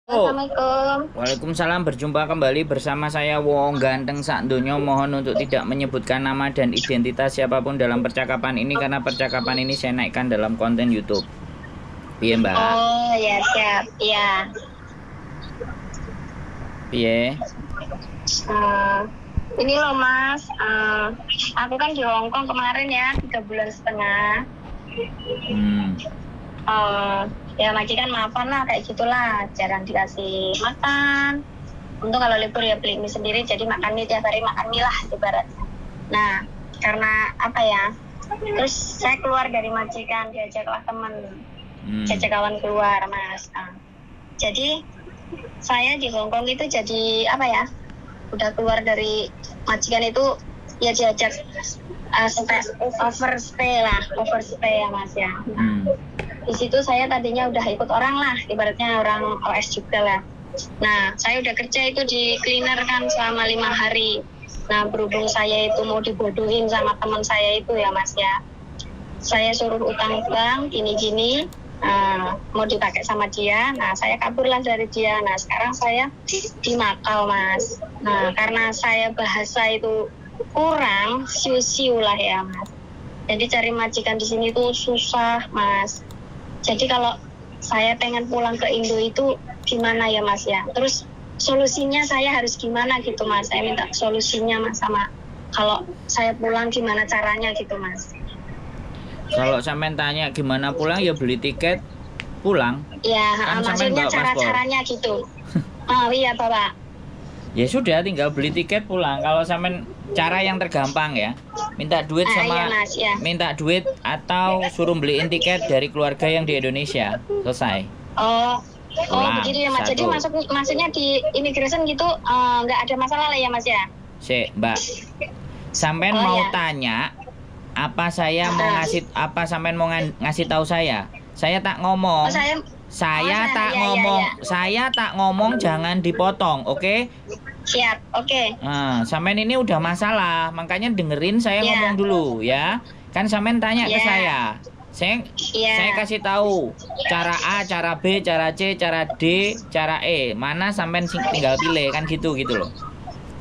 Oh, Assalamualaikum. Waalaikumsalam, berjumpa kembali bersama saya Wong Ganteng Sak Donya. Mohon untuk tidak menyebutkan nama dan identitas siapapun dalam percakapan ini karena percakapan ini saya naikkan dalam konten YouTube. Piye, Mbak? Oh ya siap. Ya. Piye? Eh, ini loh Mas. Aku kan di Hongkong kemarin ya 3 bulan setengah. Hmm. Ya majikan maafan lah kayak gitulah. Jarang dikasih makan. Untung kalau libur ya beli mie sendiri. Jadi makan mie tiap hari, makan mie lah ibaratnya. Nah karena apa ya? Terus saya keluar dari majikan, diajaklah teman. Diajak kawan keluar Mas. Jadi saya di Hongkong itu jadi apa ya? Udah keluar dari majikan itu ya diajak overstay ya Mas ya. Di situ saya tadinya udah ikut orang lah, ibaratnya orang OS juga lah. Nah, saya udah kerja itu di cleaner kan selama 5 hari. Nah, berhubung saya itu mau dibodohin sama teman saya itu ya Mas ya. Saya suruh utang bank gini-gini, mau dipakai sama dia. Nah, saya kaburlah dari dia. Nah, sekarang saya di Makau Mas. Nah, karena saya bahasa itu kurang, siu-siu lah ya Mas. Jadi cari majikan di sini tuh susah Mas. Jadi kalau saya pengen pulang ke Indo itu gimana ya Mas ya? Terus solusinya saya harus gimana gitu Mas? Saya minta solusinya Mas, sama kalau saya pulang gimana caranya gitu Mas. Kalau sampean tanya gimana pulang ya beli tiket pulang. Ya, Kan maksudnya cara-caranya gitu. Oh iya Bapak. Ya sudah, tinggal beli tiket pulang. Kalau sampean cara yang tergampang ya, minta duit sama Iya Mas, ya. minta duit atau suruh beliin tiket dari keluarga yang di Indonesia. Selesai. Oh Pulang. begitu ya Mas. Jadi Satu. maksudnya di immigration gitu nggak ada masalah lah ya Mas ya. Mbak. Sampean Oh, mau ya. tanya apa saya mau sampean mau ngasih tahu saya? Saya tak ngomong. Oh, saya Saya tak ngomong jangan dipotong, oke? siap. Oke. Nah, sampean ini udah masalah, makanya dengerin saya Iya. ngomong dulu ya. Kan sampean tanya ke Iya. saya. Saya kasih tahu cara A, cara B, cara C, cara D, cara E. Mana sampean tinggal pilih kan gitu loh.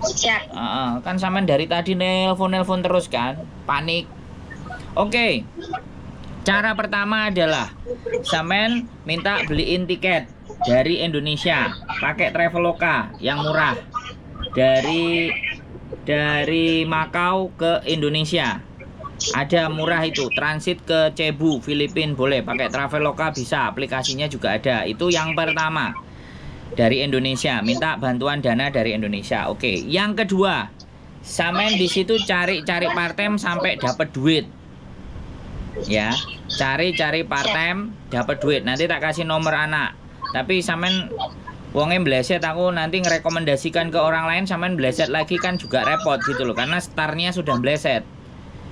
Siap. Kan sampean dari tadi nelpon terus kan, panik. Oke. Cara pertama adalah sampean minta beliin tiket dari Indonesia pakai Traveloka yang murah dari Makau ke Indonesia. Ada murah itu, transit ke Cebu, Filipina boleh pakai Traveloka, bisa, aplikasinya juga ada. Itu yang pertama. Dari Indonesia, minta bantuan dana dari Indonesia. Oke, yang kedua, sampean di situ cari part-time sampai dapat duit. Ya, cari part-time dapat duit. Nanti tak kasih nomor anak. Tapi sampean wongnya bleset, aku nanti ngerekomendasikan ke orang lain, sampean bleset lagi kan juga repot gitu loh, karena startnya sudah bleset.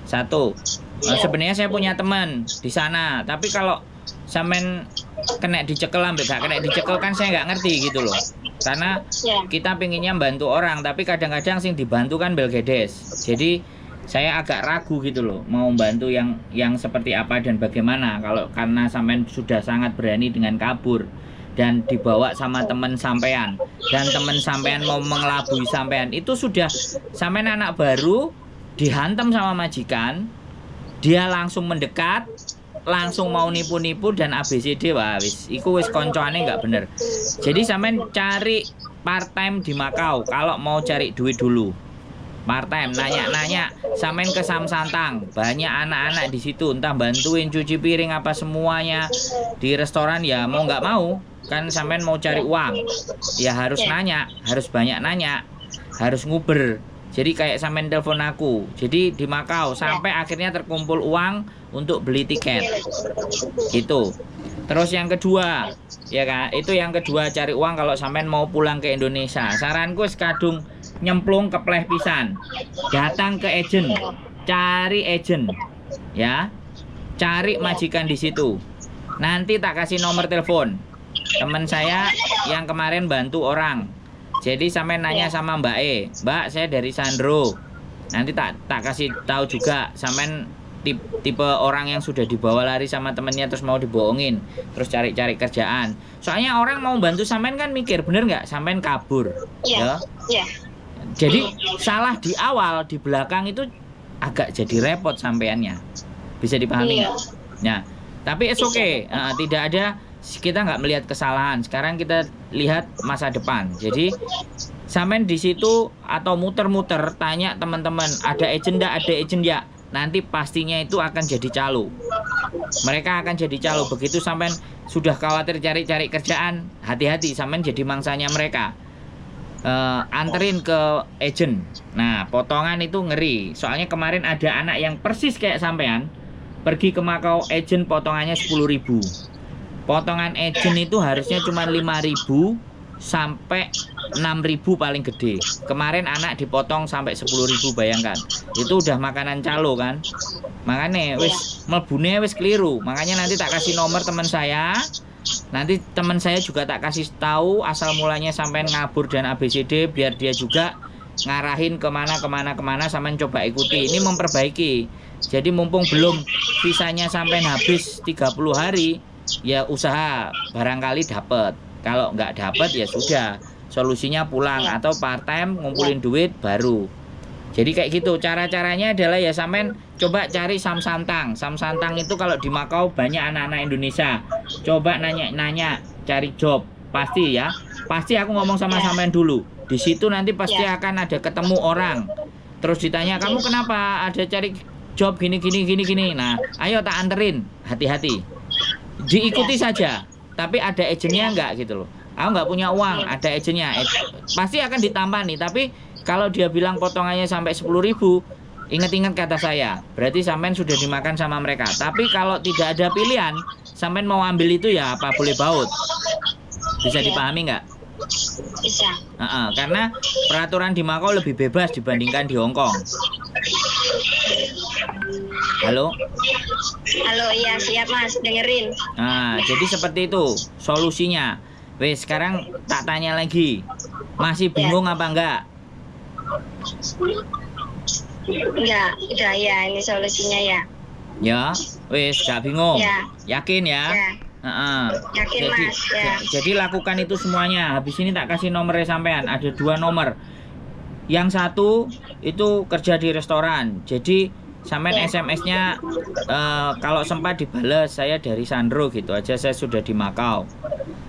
Satu. Sebenarnya saya punya teman di sana, tapi kalau sampean kena dicekel ambek gak kena dicekel kan saya nggak ngerti gitu loh. Karena kita pinginnya bantu orang, tapi kadang-kadang sing dibantu kan belgedes. Jadi saya agak ragu gitu loh, mau bantu yang seperti apa dan bagaimana. Kalau karena sampean sudah sangat berani dengan kabur dan dibawa sama teman sampean, dan teman sampean mau mengelabui sampean, itu sudah sampean anak baru dihantam sama majikan, dia langsung mendekat, langsung mau nipu-nipu dan ABCD. Wah wis, iku wis koncoane nggak bener. Jadi sampean cari part time di Makau kalau mau cari duit dulu. Part time, nanya-nanya, sampean ke Samsantang, banyak anak-anak di situ, entah bantuin cuci piring apa semuanya. Di restoran ya mau nggak mau, kan sampean mau cari uang, ya harus nanya, harus banyak nanya, harus nguber. Jadi kayak sampean telepon aku. Jadi di Makau sampai akhirnya terkumpul uang untuk beli tiket. Gitu. Terus yang kedua, ya kan? Itu yang kedua, cari uang kalau sampean mau pulang ke Indonesia. Saranku sekadung nyemplung ke pleh pisan. Datang ke agent. Cari agent. Ya. Cari majikan di situ. Nanti tak kasih nomor telepon. Teman saya yang kemarin bantu orang. Jadi sampai nanya sama Mbak E, Mbak saya dari Sandro. Nanti tak kasih tahu juga, sampean tipe orang yang sudah dibawa lari sama temennya terus mau dibohongin, terus cari-cari kerjaan. Soalnya orang mau bantu sampean kan mikir, bener nggak sampean kabur, ya. Iya. Jadi salah di awal, di belakang itu agak jadi repot sampeannya. Bisa dipahami nggak? Nah, tapi it's okay. Tidak ada, kita nggak melihat kesalahan. Sekarang kita lihat masa depan. Jadi sampean di situ atau muter-muter tanya teman-teman, ada agenda, ada agenda. Nanti pastinya itu akan jadi calo. Mereka akan jadi calo. Begitu sampean sudah khawatir cari-cari kerjaan, hati-hati, sampean jadi mangsanya mereka. Anterin ke agent. Nah, potongan itu ngeri. Soalnya kemarin ada anak yang persis kayak sampean pergi ke Makau, agent potongannya 10.000. Potongan agent itu harusnya cuma 5.000 sampai 6.000 paling gede. Kemarin anak dipotong sampai 10.000, bayangkan. Itu udah makanan calo kan. Makanya wis melbune wis keliru. Makanya nanti tak kasih nomor teman saya. Nanti teman saya juga tak kasih tahu asal mulanya sampai ngabur dan ABCD, biar dia juga ngarahin kemana sampai coba ikuti. Ini memperbaiki. Jadi mumpung belum visanya sampai habis 30 hari, ya usaha barangkali dapat. Kalau nggak dapat ya sudah, solusinya pulang atau part time ngumpulin duit baru. Jadi kayak gitu. Cara-caranya adalah ya sampean coba cari samsantang. Samsantang itu kalau di Makau banyak anak-anak Indonesia. Coba nanya-nanya cari job. Pasti ya. Pasti aku ngomong sama sampean dulu. Di situ nanti pasti akan ada ketemu orang. Terus ditanya, "Kamu kenapa ada cari job gini?" Nah, ayo tak anterin. Hati-hati. Diikuti saja. Tapi ada agennya enggak gitu loh. Aku nggak punya uang, ada agennya. Pasti akan ditampani, tapi kalau dia bilang potongannya sampai 10.000, ingat-ingat kata saya, berarti sampean sudah dimakan sama mereka. Tapi kalau tidak ada pilihan, sampean mau ambil itu ya apa boleh baut. Bisa dipahami nggak? Bisa. Karena peraturan di Makau lebih bebas dibandingkan di Hong Kong. Halo? Halo, iya siap Mas, dengerin. Nah, jadi seperti itu solusinya. Wes, sekarang tak tanya lagi. Masih bingung apa enggak? Enggak, udah ya, ini solusinya ya. Ya, wes gak bingung. Ya. Yakin ya? Yakin Mas, ya. Jadi lakukan itu semuanya. Habis ini tak kasih nomornya sampean. Ada 2 nomor. Yang satu itu kerja di restoran. Jadi sampean SMS-nya kalau sempat dibales, saya dari Sandro gitu aja, saya sudah di Makau.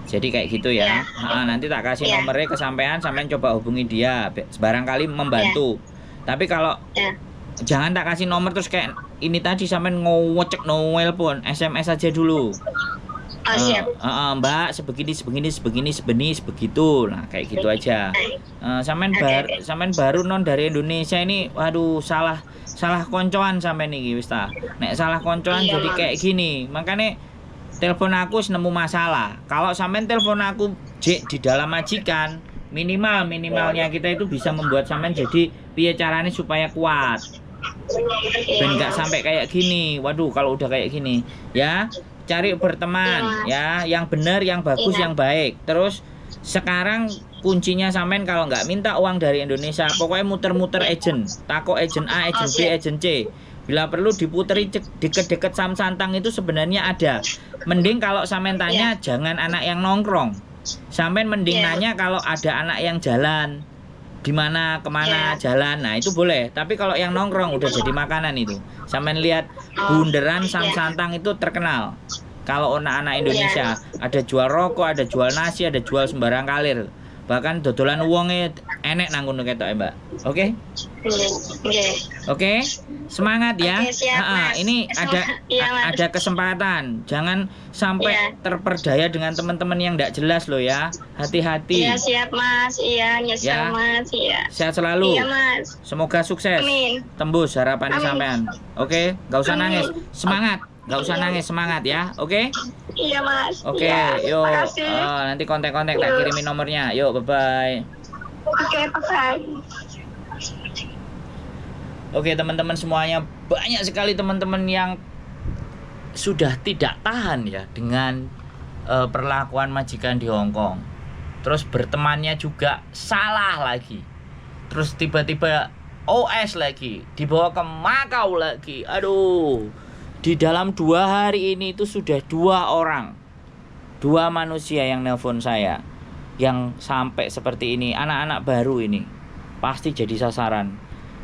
Jadi kayak gitu ya. Nanti tak kasih nomornya ke sampean coba hubungi dia. Barangkali membantu. Tapi kalau jangan tak kasih nomor terus kayak ini tadi sampean ngocek Noel pun, SMS aja dulu. Siap. Mbak sebegini begitu. Nah, kayak gitu aja. Sampean baru non dari Indonesia ini, waduh salah koncoan sampean iki wis ta. Nek salah koncoan jadi kayak gini. Makanya telepon aku nemu masalah. Kalau sampean telepon aku di dalam majikan, minimalnya kita itu bisa membuat sampean jadi piye caranya supaya kuat. Dan nggak sampai kayak gini. Waduh, kalau udah kayak gini, ya cari berteman, ya yang benar, yang bagus, yang baik. Terus sekarang kuncinya sampean kalau nggak minta uang dari Indonesia, pokoknya muter-muter agent, takut agent A, agent B, agent C. Bila perlu diputeri deket-deket samsantang itu sebenarnya ada. Mending kalau sampean tanya jangan anak yang nongkrong. Sampean mending nanya kalau ada anak yang jalan, di mana kemana jalan. Nah itu boleh. Tapi kalau yang nongkrong udah jadi makanan itu. Sampean lihat bundaran samsantang itu terkenal. Kalau anak-anak Indonesia ada jual rokok, ada jual nasi, ada jual sembarang kalir. Bahkan dodolan uangnya enek nang ngono ketok Mbak. Oke? Oke. Semangat ya. Ini ada kesempatan. Jangan sampai terperdaya dengan teman-teman yang enggak jelas loh ya. Hati-hati. Iya, siap Mas. Iya, nyesel Mas. Iya. Sehat selalu. Iya, Mas. Semoga sukses. Amin. Tembus harapan sampean. Oke, enggak usah nangis. Semangat. Enggak usah nangis, semangat ya. Oke? Iya, Mas. Oke, yuk. Nanti kontak-kontak tak kirimin nomornya. Yuk, bye-bye. Oke, bye-bye. Oke, teman-teman semuanya, banyak sekali teman-teman yang sudah tidak tahan ya dengan perlakuan majikan di Hong Kong. Terus bertemannya juga salah lagi. Terus tiba-tiba OS lagi, dibawa ke Makau lagi. Aduh, di dalam 2 hari ini itu sudah 2 manusia yang nelpon saya, yang sampai seperti ini. Anak-anak baru ini pasti jadi sasaran.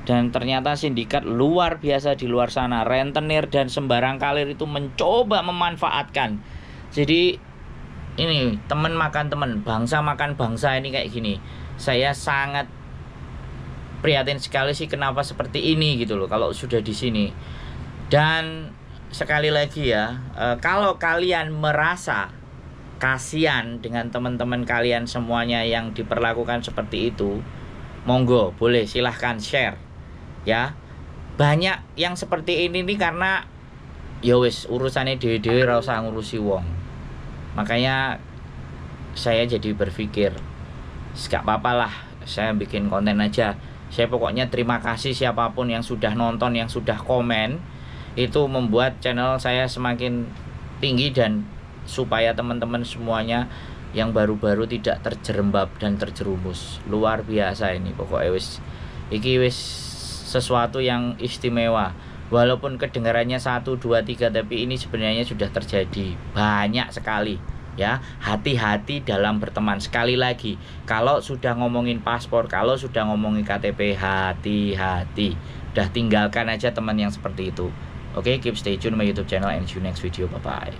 Dan ternyata sindikat luar biasa di luar sana, rentenir dan sembarang kalir itu mencoba memanfaatkan. Jadi ini teman makan teman, bangsa makan bangsa ini kayak gini. Saya sangat prihatin sekali sih kenapa seperti ini gitu loh kalau sudah di sini. Dan sekali lagi ya, kalau kalian merasa kasihan dengan teman-teman kalian semuanya yang diperlakukan seperti itu, monggo boleh silahkan share ya. Banyak yang seperti ini nih karena ya wis urusannya dhewe-dhewe ora usah ngurusi wong. Makanya saya jadi berpikir gak apa-apa lah, saya bikin konten aja. Saya pokoknya terima kasih siapapun yang sudah nonton, yang sudah komen. Itu membuat channel saya semakin tinggi, dan supaya teman-teman semuanya yang baru-baru tidak terjerembab dan terjerumus. Luar biasa ini pokoknya wis. Iki wis sesuatu yang istimewa. Walaupun kedengarannya 1, 2, 3, tapi ini sebenarnya sudah terjadi banyak sekali ya. Hati-hati dalam berteman. Sekali lagi, kalau sudah ngomongin paspor, kalau sudah ngomongin KTP, hati-hati. Udah tinggalkan aja teman yang seperti itu. Oke, keep stay tune my YouTube channel and see you next video. Bye bye.